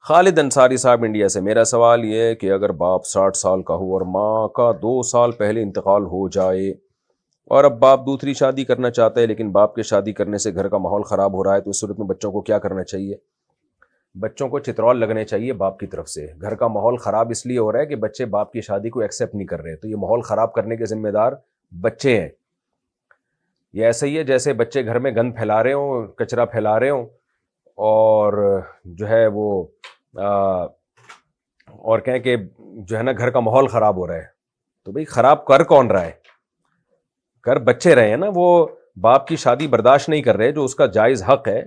خالد انصاری صاحب انڈیا سے، میرا سوال یہ ہے کہ اگر باپ 60 سال کا ہو اور ماں کا 2 سال پہلے انتقال ہو جائے اور اب باپ دوسری شادی کرنا چاہتا ہے، لیکن باپ کے شادی کرنے سے گھر کا ماحول خراب ہو رہا ہے، تو اس صورت میں بچوں کو کیا کرنا چاہیے؟ بچوں کو چترول لگنے چاہیے باپ کی طرف سے۔ گھر کا ماحول خراب اس لیے ہو رہا ہے کہ بچے باپ کی شادی کو ایکسیپٹ نہیں کر رہے، تو یہ ماحول خراب کرنے کے ذمہ دار بچے ہیں۔ یہ ایسا ہی ہے جیسے بچے گھر میں گند پھیلا رہے ہوں، کچرا پھیلا رہے ہوں، اور جو ہے وہ اور کہیں کہ جو ہے نا گھر کا ماحول خراب ہو رہا ہے، تو بھئی خراب کر کون رہا ہے؟ کر بچے رہے ہیں نا، وہ باپ کی شادی برداشت نہیں کر رہے جو اس کا جائز حق ہے،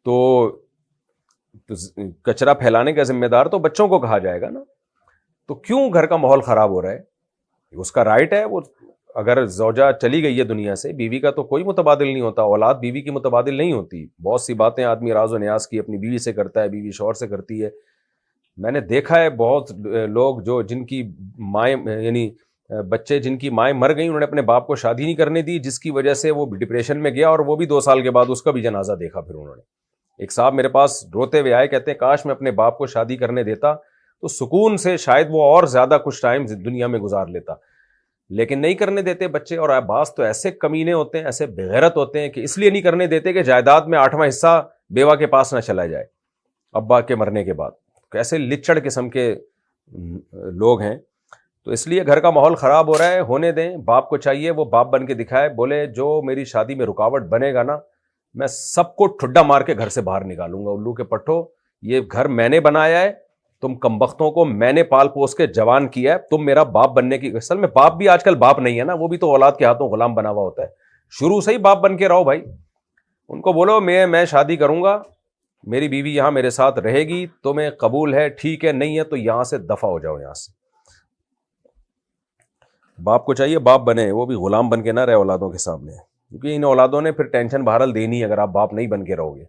تو کچرا پھیلانے کا ذمہ دار تو بچوں کو کہا جائے گا نا۔ تو کیوں گھر کا ماحول خراب ہو رہا ہے؟ اس کا رائٹ ہے، وہ اگر زوجہ چلی گئی ہے دنیا سے، بیوی کا تو کوئی متبادل نہیں ہوتا، اولاد بیوی کی متبادل نہیں ہوتی۔ بہت سی باتیں آدمی راز و نیاز کی اپنی بیوی سے کرتا ہے، بیوی شوہر سے کرتی ہے۔ میں نے دیکھا ہے بہت لوگ جو جن کی مائیں یعنی بچے جن کی مائیں مر گئیں، انہوں نے اپنے باپ کو شادی نہیں کرنے دی، جس کی وجہ سے وہ ڈپریشن میں گیا، اور وہ بھی 2 سال کے بعد اس کا بھی جنازہ دیکھا پھر انہوں نے۔ ایک صاحب میرے پاس روتے ہوئے آئے، کہتے ہیں کاش میں اپنے باپ کو شادی کرنے دیتا تو سکون سے شاید وہ اور زیادہ کچھ ٹائم دنیا میں گزار لیتا، لیکن نہیں کرنے دیتے بچے۔ اور بعض تو ایسے کمینے ہوتے ہیں، ایسے بغیرت ہوتے ہیں کہ اس لیے نہیں کرنے دیتے کہ جائیداد میں 8واں حصہ بیوہ کے پاس نہ چلا جائے ابا کے مرنے کے بعد۔ کیسے لچڑ قسم کے لوگ ہیں۔ تو اس لیے گھر کا ماحول خراب ہو رہا ہے، ہونے دیں۔ باپ کو چاہیے وہ باپ بن کے دکھائے، بولے جو میری شادی میں رکاوٹ بنے گا نا، میں سب کو ٹھڈا مار کے گھر سے باہر نکالوں گا۔ الو کے پٹھو، یہ گھر میں نے بنایا ہے، تم کمبختوں کو میں نے پال پوس کے جوان کیا ہے، تم میرا باپ بننے کی اصل میں باپ بھی آج کل باپ نہیں ہے نا، وہ بھی تو اولاد کے ہاتھوں غلام بنا ہوا ہوتا ہے۔ شروع سے ہی باپ بن کے رہو بھائی۔ ان کو بولو میں شادی کروں گا، میری بیوی یہاں میرے ساتھ رہے گی، تمہیں قبول ہے ٹھیک ہے، نہیں ہے تو یہاں سے دفع ہو جاؤ یہاں سے۔ باپ کو چاہیے باپ بنے، وہ بھی غلام بن کے نہ رہے اولادوں کے سامنے، کیونکہ ان اولادوں نے پھر ٹینشن بہرحال دینی ہے اگر آپ باپ نہیں بن کے رہو گے۔